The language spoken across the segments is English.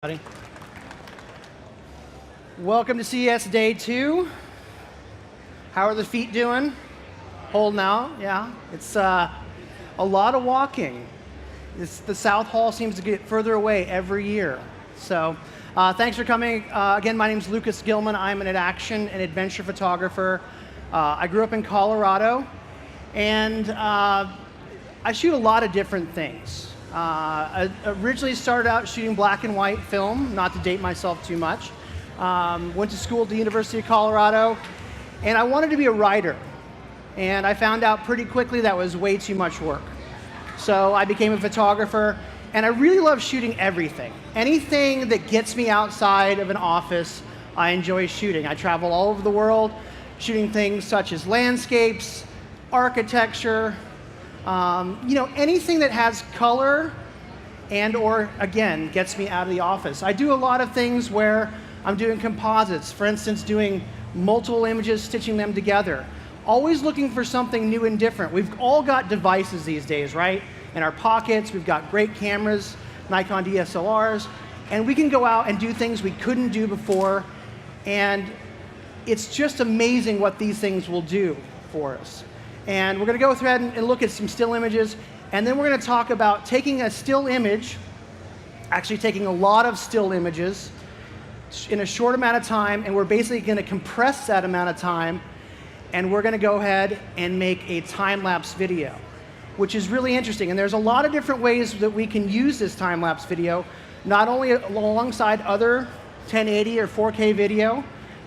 Everybody. Welcome to CES Day 2. How are the feet doing? Holding out, yeah. It's a lot of walking. The South Hall seems to get further away every year. So thanks for coming. Again, my name is Lucas Gilman. I'm an action and adventure photographer. I grew up in Colorado, and I shoot a lot of different things. I originally started out shooting black and white film, not to date myself too much. Went to school at the University of Colorado, and I wanted to be a writer. And I found out pretty quickly that was way too much work. So I became a photographer, and I really love shooting everything. Anything that gets me outside of an office, I enjoy shooting. I travel all over the world, shooting things such as landscapes, architecture, anything that has color and or, again, gets me out of the office. I do a lot of things where I'm doing composites, for instance, doing multiple images, stitching them together. Always looking for something new and different. We've all got devices these days, right? In our pockets, we've got great cameras, Nikon DSLRs, and we can go out and do things we couldn't do before, and it's just amazing what these things will do for us. And we're going to go through and look at some still images, and then we're going to talk about taking a still image, actually taking a lot of still images in a short amount of time, and we're basically going to compress that amount of time, and we're going to go ahead and make a time-lapse video, which is really interesting. And there's a lot of different ways that we can use this time-lapse video, not only alongside other 1080 or 4K video,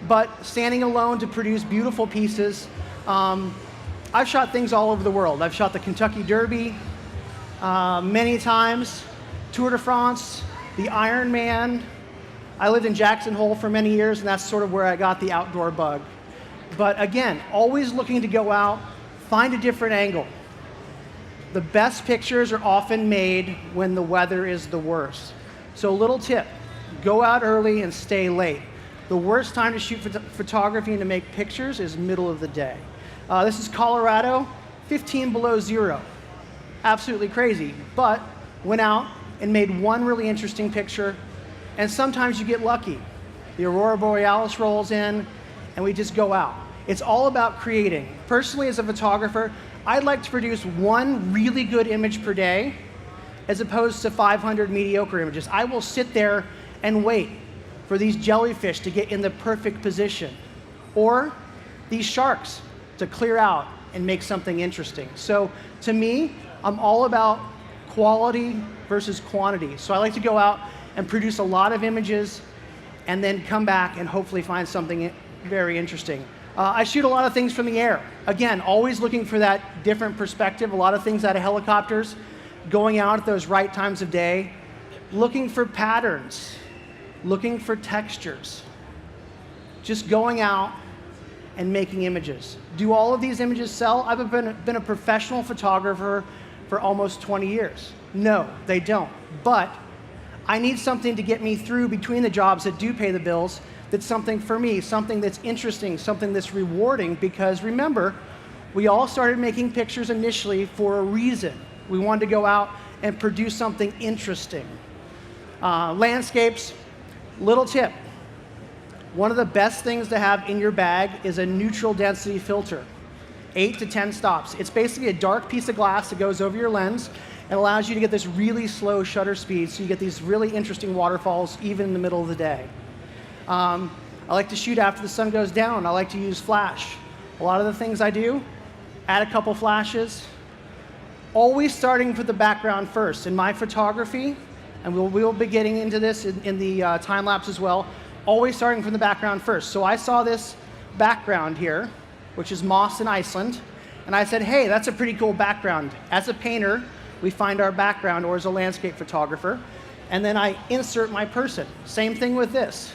but standing alone to produce beautiful pieces. I've shot things all over the world. I've shot the Kentucky Derby many times, Tour de France, the Ironman. I lived in Jackson Hole for many years, and that's sort of where I got the outdoor bug. But again, always looking to go out, find a different angle. The best pictures are often made when the weather is the worst. So a little tip, go out early and stay late. The worst time to shoot photography and to make pictures is middle of the day. This is Colorado, 15 below zero. Absolutely crazy, but went out and made one really interesting picture, and sometimes you get lucky. The Aurora Borealis rolls in, and we just go out. It's all about creating. Personally, as a photographer, I'd like to produce one really good image per day, as opposed to 500 mediocre images. I will sit there and wait for these jellyfish to get in the perfect position, or these sharks to clear out and make something interesting. So to me, I'm all about quality versus quantity. So I like to go out and produce a lot of images and then come back and hopefully find something very interesting. I shoot a lot of things from the air. Again, always looking for that different perspective, a lot of things out of helicopters, going out at those right times of day, looking for patterns, looking for textures, just going out and making images. Do all of these images sell? I've been a professional photographer for almost 20 years. No, they don't. But I need something to get me through between the jobs that do pay the bills, that's something for me, something that's interesting, something that's rewarding, because remember, we all started making pictures initially for a reason. We wanted to go out and produce something interesting. Landscapes, little tip. One of the best things to have in your bag is a neutral density filter, 8 to 10 stops. It's basically a dark piece of glass that goes over your lens and allows you to get this really slow shutter speed, so you get these really interesting waterfalls even in the middle of the day. I like to shoot after the sun goes down. I like to use flash. A lot of the things I do, add a couple flashes, always starting with the background first. In my photography, and we'll be getting into this in the time lapse as well, always starting from the background first. So I saw this background here, which is moss in Iceland, and I said, hey, that's a pretty cool background. As a painter, we find our background, or as a landscape photographer, and then I insert my person. Same thing with this.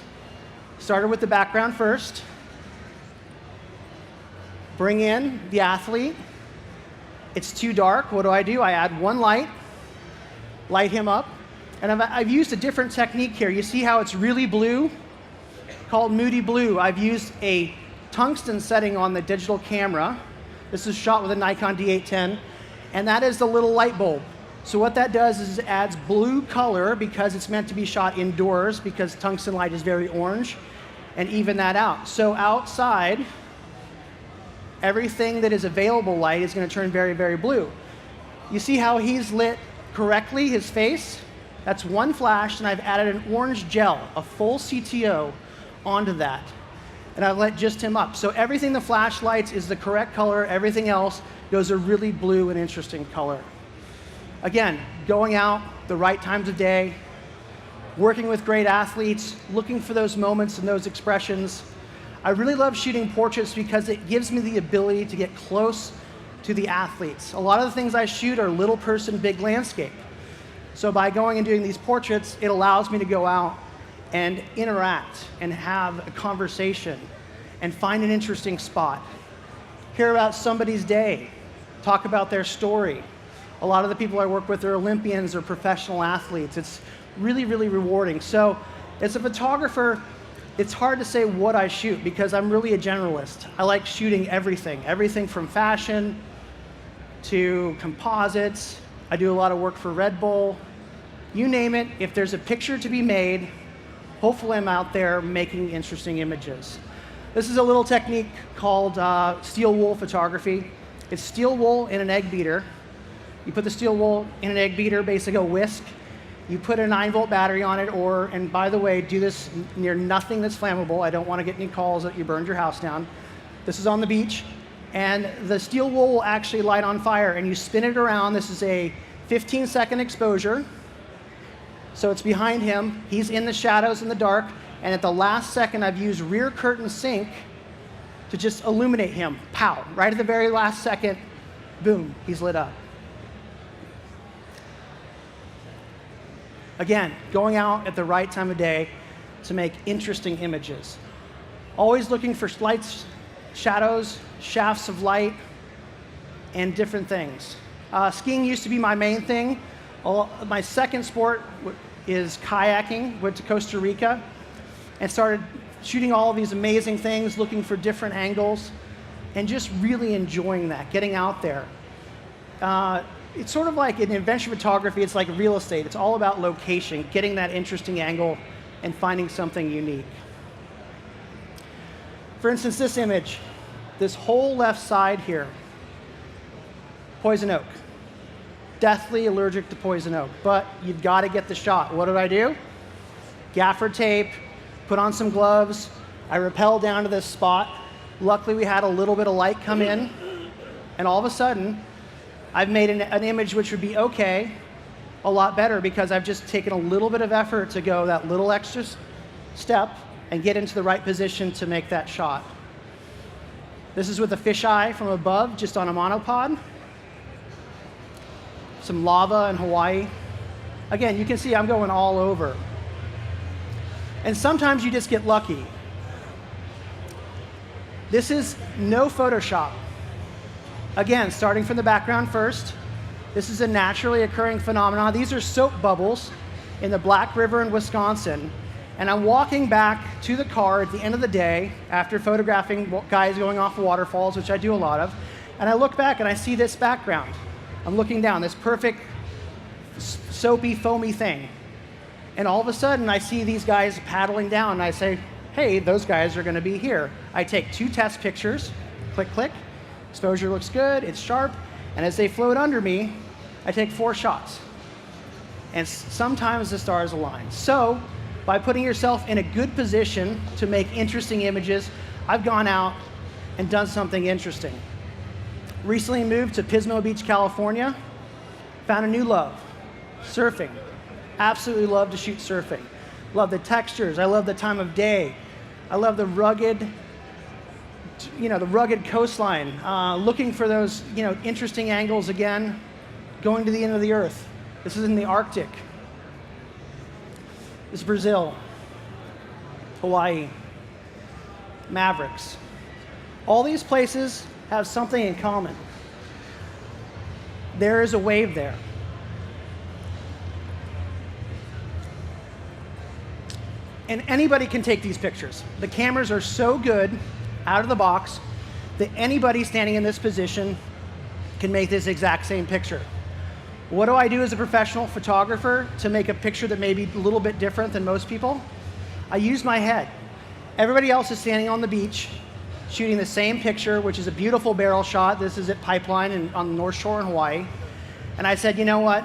Started with the background first, bring in the athlete. It's too dark, what do? I add one light, light him up, and I've used a different technique here. You see how it's really blue? Called Moody Blue. I've used a tungsten setting on the digital camera. This is shot with a Nikon D810, and that is the little light bulb. So what that does is it adds blue color because it's meant to be shot indoors because tungsten light is very orange, and even that out. So outside, everything that is available light is going to turn very, very blue. You see how he's lit correctly, his face? That's one flash, and I've added an orange gel, a full CTO, onto that. And I've lit just him up. So everything the flash lights is the correct color, everything else goes a really blue and interesting color. Again, going out the right times of day, working with great athletes, looking for those moments and those expressions. I really love shooting portraits because it gives me the ability to get close to the athletes. A lot of the things I shoot are little person, big landscape. So by going and doing these portraits, it allows me to go out and interact and have a conversation and find an interesting spot. Hear about somebody's day, talk about their story. A lot of the people I work with are Olympians or professional athletes. It's really, really rewarding. So as a photographer, it's hard to say what I shoot because I'm really a generalist. I like shooting everything from fashion to composites. I do a lot of work for Red Bull. You name it, if there's a picture to be made, hopefully I'm out there making interesting images. This is a little technique called steel wool photography. It's steel wool in an egg beater. You put the steel wool in an egg beater, basically a whisk. You put a 9-volt battery on it, and by the way, do this near nothing that's flammable. I don't want to get any calls that you burned your house down. This is on the beach, and the steel wool will actually light on fire, and you spin it around. This is a 15-second exposure. So it's behind him. He's in the shadows in the dark, and at the last second, I've used rear curtain sync to just illuminate him. Pow! Right at the very last second, boom, he's lit up. Again, going out at the right time of day to make interesting images. Always looking for lights, shadows, shafts of light, and different things. Skiing used to be my main thing. My second sport is kayaking. Went to Costa Rica and started shooting all of these amazing things, looking for different angles, and just really enjoying that, getting out there. It's sort of like in adventure photography, it's like real estate. It's all about location, getting that interesting angle and finding something unique. For instance, this image, this whole left side here, poison oak. Deathly allergic to poison oak, but you've got to get the shot. What did I do? Gaffer tape, put on some gloves. I rappelled down to this spot. Luckily, we had a little bit of light come in, and all of a sudden, I've made an image which would be okay, a lot better because I've just taken a little bit of effort to go that little extra step and get into the right position to make that shot. This is with a fisheye from above, just on a monopod. Some lava in Hawaii. Again, you can see I'm going all over. And sometimes you just get lucky. This is no Photoshop. Again, starting from the background first. This is a naturally occurring phenomenon. These are soap bubbles in the Black River in Wisconsin. And I'm walking back to the car at the end of the day after photographing guys going off waterfalls, which I do a lot of. And I look back and I see this background. I'm looking down, this perfect soapy, foamy thing. And all of a sudden, I see these guys paddling down, and I say, hey, those guys are going to be here. I take 2 test pictures, click, click. Exposure looks good, it's sharp. And as they float under me, I take 4 shots. And sometimes the stars align. So by putting yourself in a good position to make interesting images, I've gone out and done something interesting. Recently moved to Pismo Beach, California. Found a new love, surfing. Absolutely love to shoot surfing. Love the textures. I love the time of day. I love the rugged, the rugged coastline. Looking for those, interesting angles again. Going to the end of the earth. This is in the Arctic. This is Brazil, Hawaii, Mavericks. All these places have something in common. There is a wave there. And anybody can take these pictures. The cameras are so good, out of the box, that anybody standing in this position can make this exact same picture. What do I do as a professional photographer to make a picture that may be a little bit different than most people? I use my head. Everybody else is standing on the beach, shooting the same picture, which is a beautiful barrel shot. This is at Pipeline on the North Shore in Hawaii. And I said, you know what?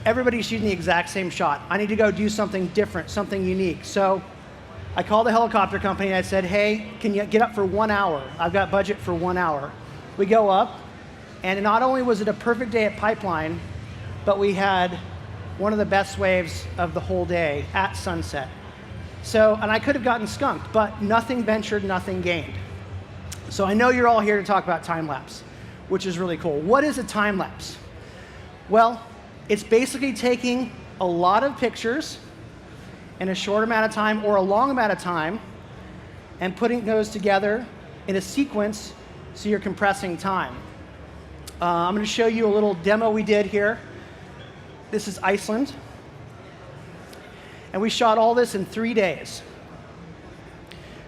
Everybody's shooting the exact same shot. I need to go do something different, something unique. So I called the helicopter company and I said, hey, can you get up for 1 hour? I've got budget for 1 hour. We go up, and not only was it a perfect day at Pipeline, but we had one of the best waves of the whole day at sunset. So, and I could have gotten skunked, but nothing ventured, nothing gained. So I know you're all here to talk about time-lapse, which is really cool. What is a time-lapse? Well, it's basically taking a lot of pictures in a short amount of time or a long amount of time and putting those together in a sequence so you're compressing time. I'm going to show you a little demo we did here. This is Iceland. And we shot all this in 3 days.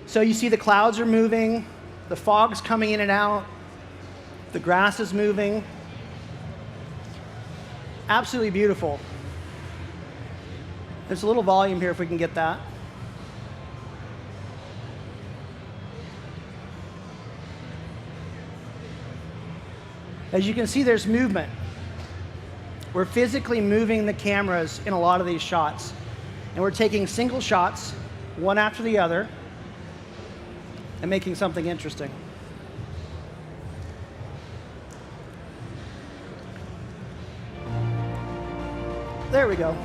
So you see the clouds are moving, the fog's coming in and out, the grass is moving. Absolutely beautiful. There's a little volume here if we can get that. As you can see, there's movement. We're physically moving the cameras in a lot of these shots. And we're taking single shots, one after the other, and making something interesting. There we go.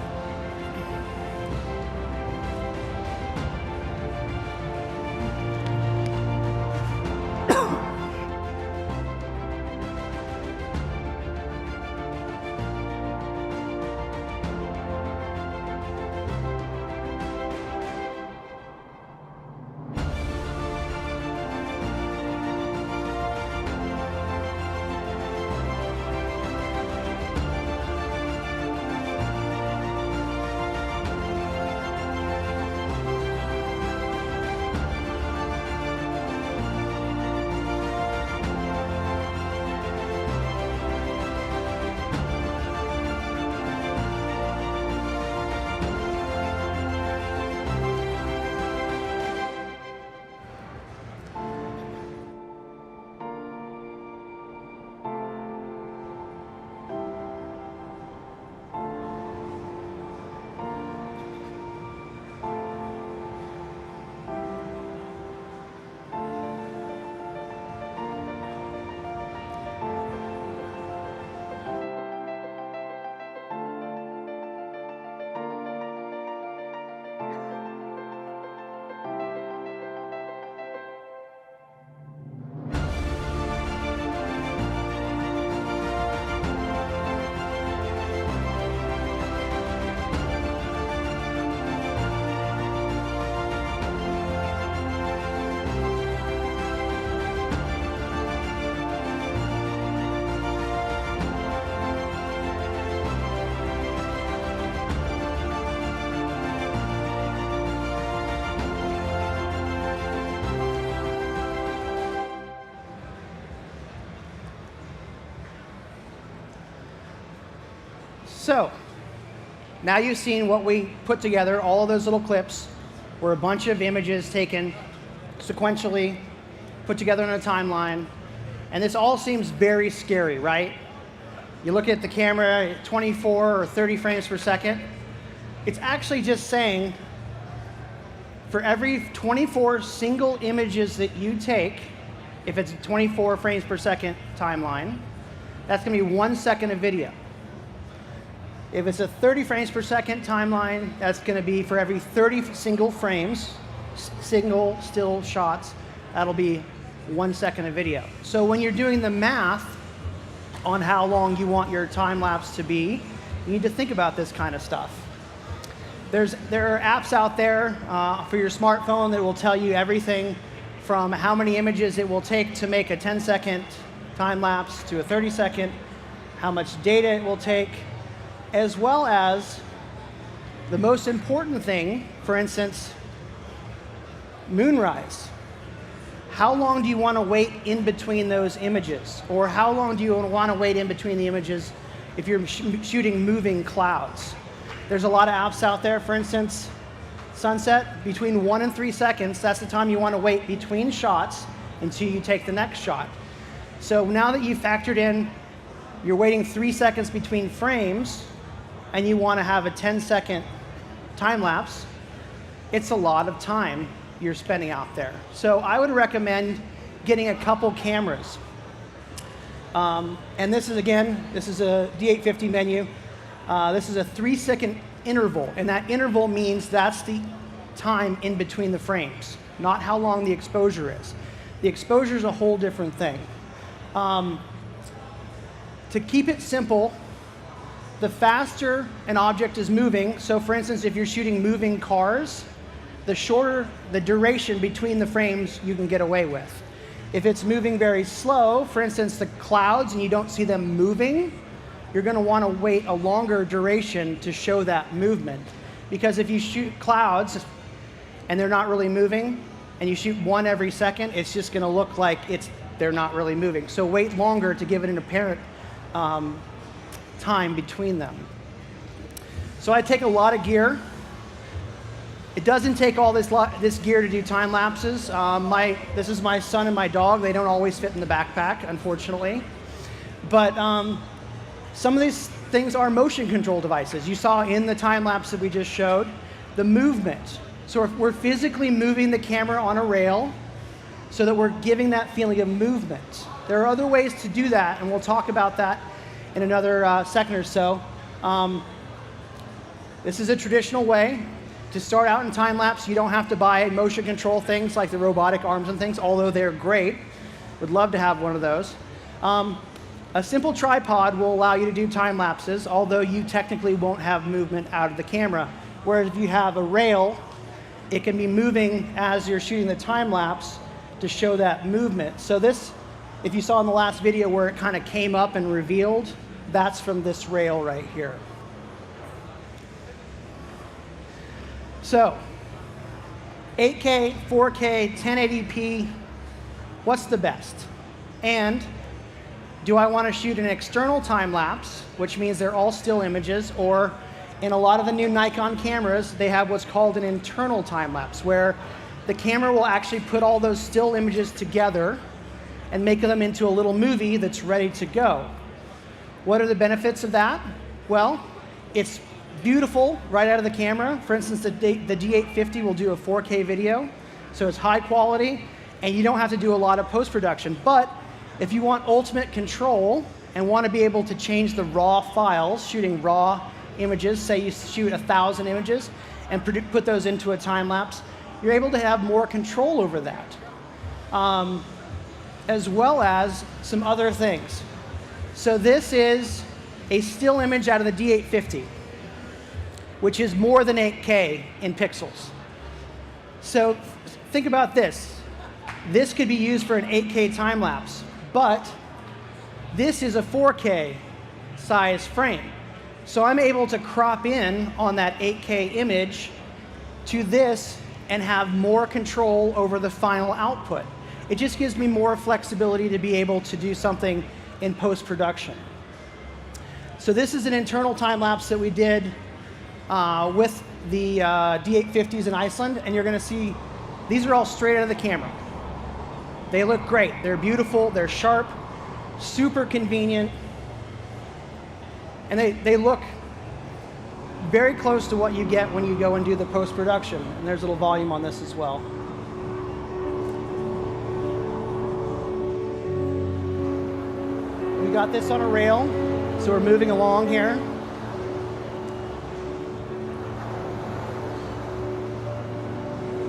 So, now you've seen what we put together. All of those little clips were a bunch of images taken sequentially, put together in a timeline. And this all seems very scary, right? You look at the camera at 24 or 30 frames per second. It's actually just saying for every 24 single images that you take, if it's a 24 frames per second timeline, that's going to be 1 second of video. If it's a 30 frames per second timeline, that's going to be for every 30 single frames, single still shots, that'll be 1 second of video. So when you're doing the math on how long you want your time lapse to be, you need to think about this kind of stuff. There are apps out there for your smartphone that will tell you everything from how many images it will take to make a 10-second time lapse to a 30-second, how much data it will take, as well as the most important thing, for instance, moonrise. How long do you want to wait in between those images? Or how long do you want to wait in between the images if you're shooting moving clouds. There's a lot of apps out there, for instance, sunset, between 1 and 3 seconds, that's the time you want to wait between shots until you take the next shot. So now that you've factored in, you're waiting 3 seconds between frames, and you want to have a 10-second time lapse, it's a lot of time you're spending out there. So I would recommend getting a couple cameras. And this is, again, this is a D850 menu. This is a 3-second interval, and that interval means that's the time in between the frames, not how long the exposure is. The exposure is a whole different thing. To keep it simple, the faster an object is moving, so for instance, if you're shooting moving cars, the shorter the duration between the frames you can get away with. If it's moving very slow, for instance, the clouds, and you don't see them moving, you're going to want to wait a longer duration to show that movement. Because if you shoot clouds and they're not really moving, and you shoot one every second, it's just going to look like they're not really moving. So wait longer to give it an apparent time between them. So I take a lot of gear. It doesn't take all this gear to do time lapses. This is my son and my dog. They don't always fit in the backpack, unfortunately. But some of these things are motion control devices. You saw in the time lapse that we just showed, the movement. So if we're physically moving the camera on a rail so that we're giving that feeling of movement. There are other ways to do that, and we'll talk about that in another second or so. This is a traditional way to start out in time lapse. You don't have to buy motion control things like the robotic arms and things, although they're great. Would love to have one of those. A simple tripod will allow you to do time lapses, although you technically won't have movement out of the camera. Whereas if you have a rail, it can be moving as you're shooting the time lapse to show that movement. So this, if you saw in the last video where it kind of came up and revealed, that's from this rail right here. So 8K, 4K, 1080p, what's the best? And do I want to shoot an external time lapse, which means they're all still images, or in a lot of the new Nikon cameras, they have what's called an internal time lapse, where the camera will actually put all those still images together and make them into a little movie that's ready to go. What are the benefits of that? Well, it's beautiful right out of the camera. For instance, the D850 will do a 4K video, so it's high quality, and you don't have to do a lot of post-production. But if you want ultimate control and want to be able to change the raw files, shooting raw images, say you shoot 1,000 images and put those into a time lapse, you're able to have more control over that, as well as some other things. So this is a still image out of the D850, which is more than 8K in pixels. So think about this. This could be used for an 8K time lapse, but this is a 4K size frame. So I'm able to crop in on that 8K image to this and have more control over the final output. It just gives me more flexibility to be able to do something in post-production. So this is an internal time lapse that we did with the D850s in Iceland, and you're going to see these are all straight out of the camera. They look great. They're beautiful. They're sharp, super convenient, and they look very close to what you get when you go and do the post-production. And there's a little volume on this as well. We got this on a rail, so we're moving along here.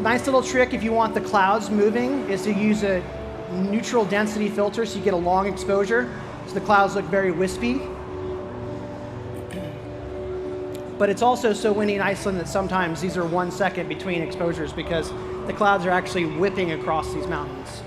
Nice little trick if you want the clouds moving is to use a neutral density filter so you get a long exposure, so the clouds look very wispy. But it's also so windy in Iceland that sometimes these are 1 second between exposures because the clouds are actually whipping across these mountains.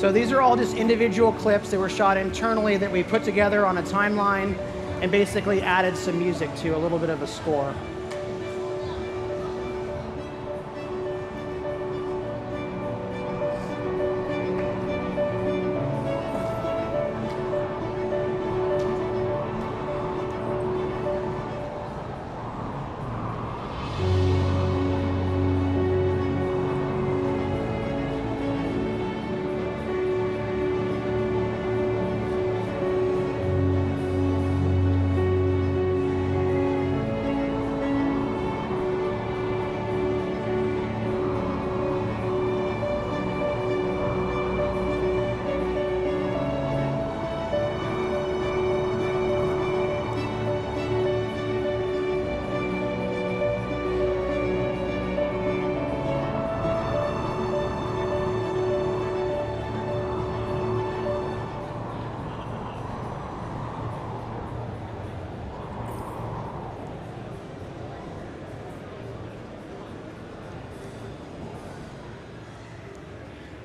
So these are all just individual clips that were shot internally that we put together on a timeline and basically added some music to, a little bit of a score.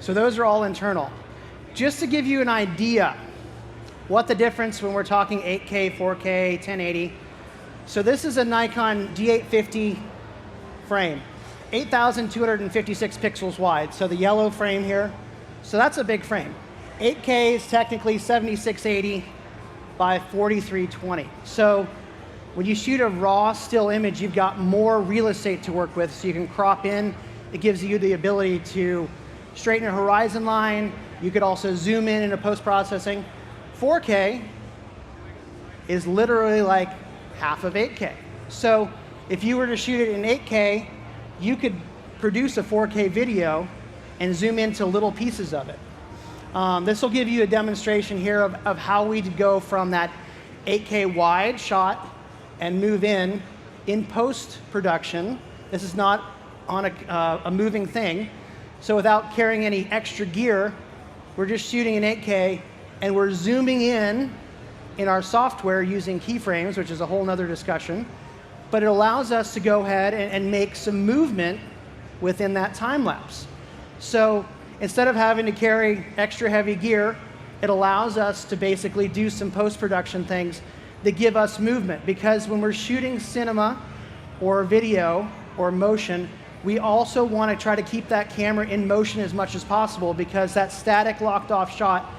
So those are all internal. Just to give you an idea what the difference when we're talking 8K, 4K, 1080. So this is a Nikon D850 frame, 8,256 pixels wide. So the yellow frame here, so that's a big frame. 8K is technically 7680 by 4320. So when you shoot a raw still image, you've got more real estate to work with, so you can crop in. It gives you the ability to straighten a horizon line. You could also zoom in a post-processing. 4K is literally like half of 8K. So if you were to shoot it in 8K, you could produce a 4K video and zoom into little pieces of it. This will give you a demonstration here of how we go from that 8K wide shot and move in post-production. This is not on a moving thing. So without carrying any extra gear, we're just shooting in 8K, and we're zooming in our software using keyframes, which is a whole nother discussion. But it allows us to go ahead and make some movement within that time lapse. So instead of having to carry extra heavy gear, it allows us to basically do some post-production things that give us movement. Because when we're shooting cinema or video or motion, we also want to try to keep that camera in motion as much as possible, because that static locked off shot,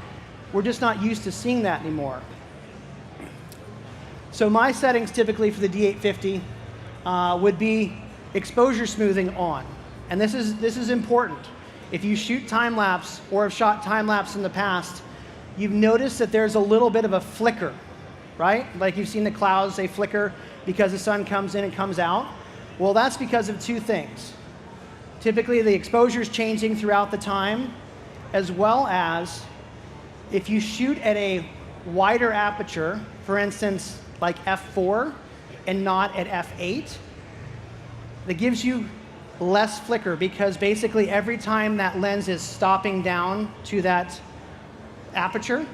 we're just not used to seeing that anymore. So my settings typically for the D850 would be exposure smoothing on. And this is important. If you shoot time lapse or have shot time lapse in the past, you've noticed that there's a little bit of a flicker, right? Like you've seen the clouds, they flicker because the sun comes in and comes out. Well, that's because of two things. Typically, the exposure is changing throughout the time, as well as if you shoot at a wider aperture, for instance, like f4 and not at f8, that gives you less flicker, because basically every time that lens is stopping down to that aperture,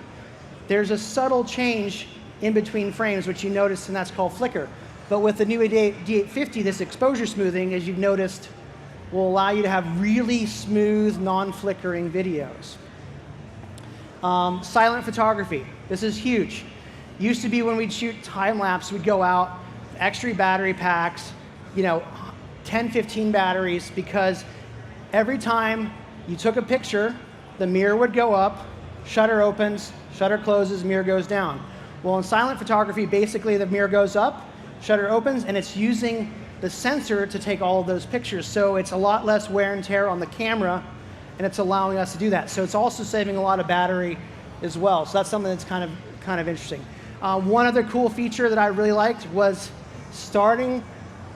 there's a subtle change in between frames, which you notice, and that's called flicker. But with the new D850, this exposure smoothing, as you've noticed, will allow you to have really smooth, non-flickering videos. Silent photography. This is huge. Used to be when we'd shoot time lapse, we'd go out, extra battery packs, 10, 15 batteries, because every time you took a picture, the mirror would go up, shutter opens, shutter closes, mirror goes down. Well, in silent photography, basically the mirror goes up, shutter opens, and it's using the sensor to take all of those pictures. So it's a lot less wear and tear on the camera, and it's allowing us to do that. So it's also saving a lot of battery as well. So that's something that's kind of interesting. One other cool feature that I really liked was starting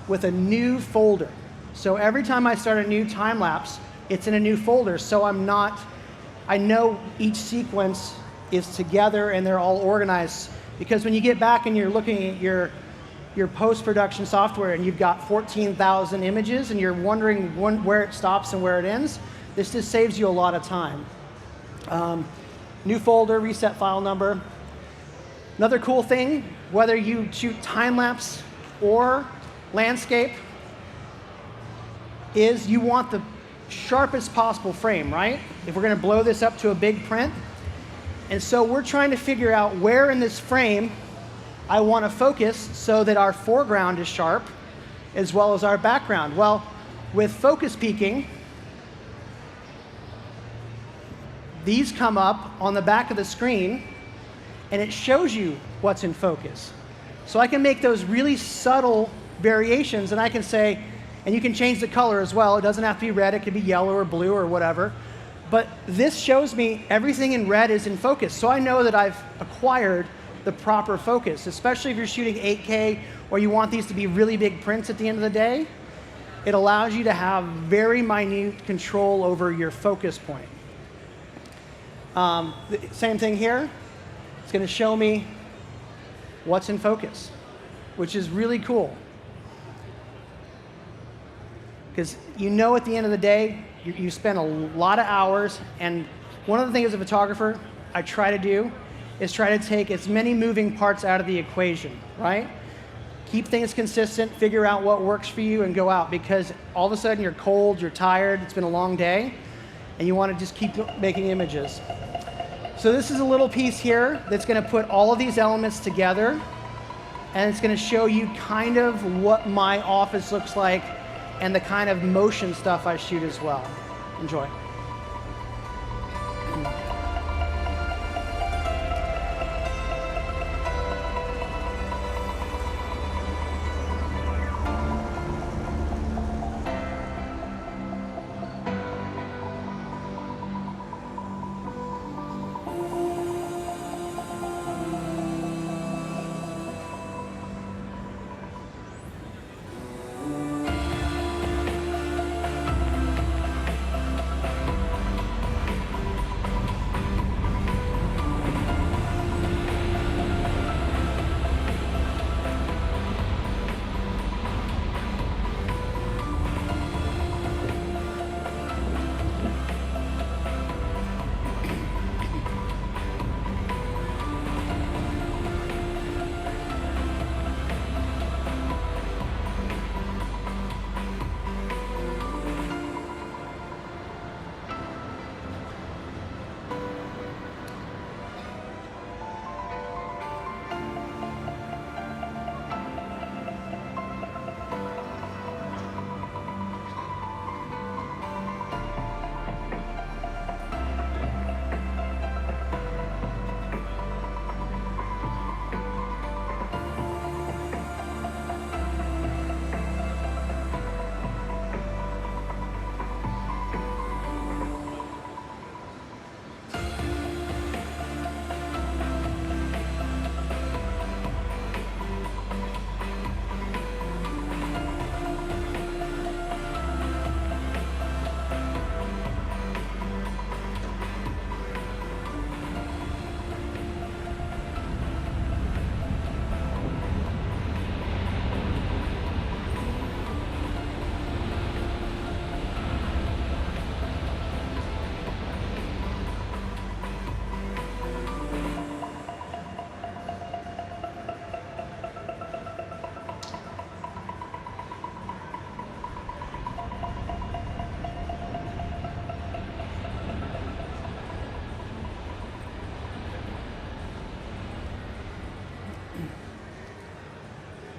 with a new folder. So every time I start a new time lapse, it's in a new folder. So I know each sequence is together and they're all organized. Because when you get back and you're looking at your post-production software and you've got 14,000 images and you're wondering where it stops and where it ends, this just saves you a lot of time. New folder, reset file number. Another cool thing, whether you shoot time-lapse or landscape, is you want the sharpest possible frame, right? If we're going to blow this up to a big print. And so we're trying to figure out where in this frame I want to focus so that our foreground is sharp as well as our background. Well, with focus peaking, these come up on the back of the screen, and it shows you what's in focus. So I can make those really subtle variations, and I can say, and you can change the color as well. It doesn't have to be red. It could be yellow or blue or whatever. But this shows me everything in red is in focus. So I know that I've acquired the proper focus, especially if you're shooting 8K or you want these to be really big prints at the end of the day. It allows you to have very minute control over your focus point. Same thing here. It's going to show me what's in focus, which is really cool. Because you know at the end of the day, you spend a lot of hours, and one of the things as a photographer I try to do is try to take as many moving parts out of the equation, right? Keep things consistent, figure out what works for you, and go out, because all of a sudden you're cold, you're tired, it's been a long day, and you want to just keep making images. So this is a little piece here that's going to put all of these elements together, and it's going to show you kind of what my office looks like and the kind of motion stuff I shoot as well. Enjoy.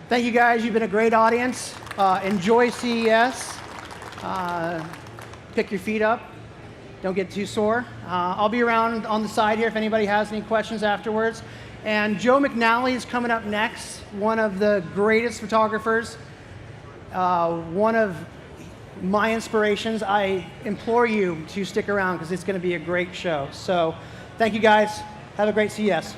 Thank you guys, you've been a great audience. Enjoy CES. Pick your feet up. Don't get too sore. I'll be around on the side here if anybody has any questions afterwards. And Joe McNally is coming up next, one of the greatest photographers, one of my inspirations. I implore you to stick around because it's going to be a great show. So thank you guys. Have a great CES.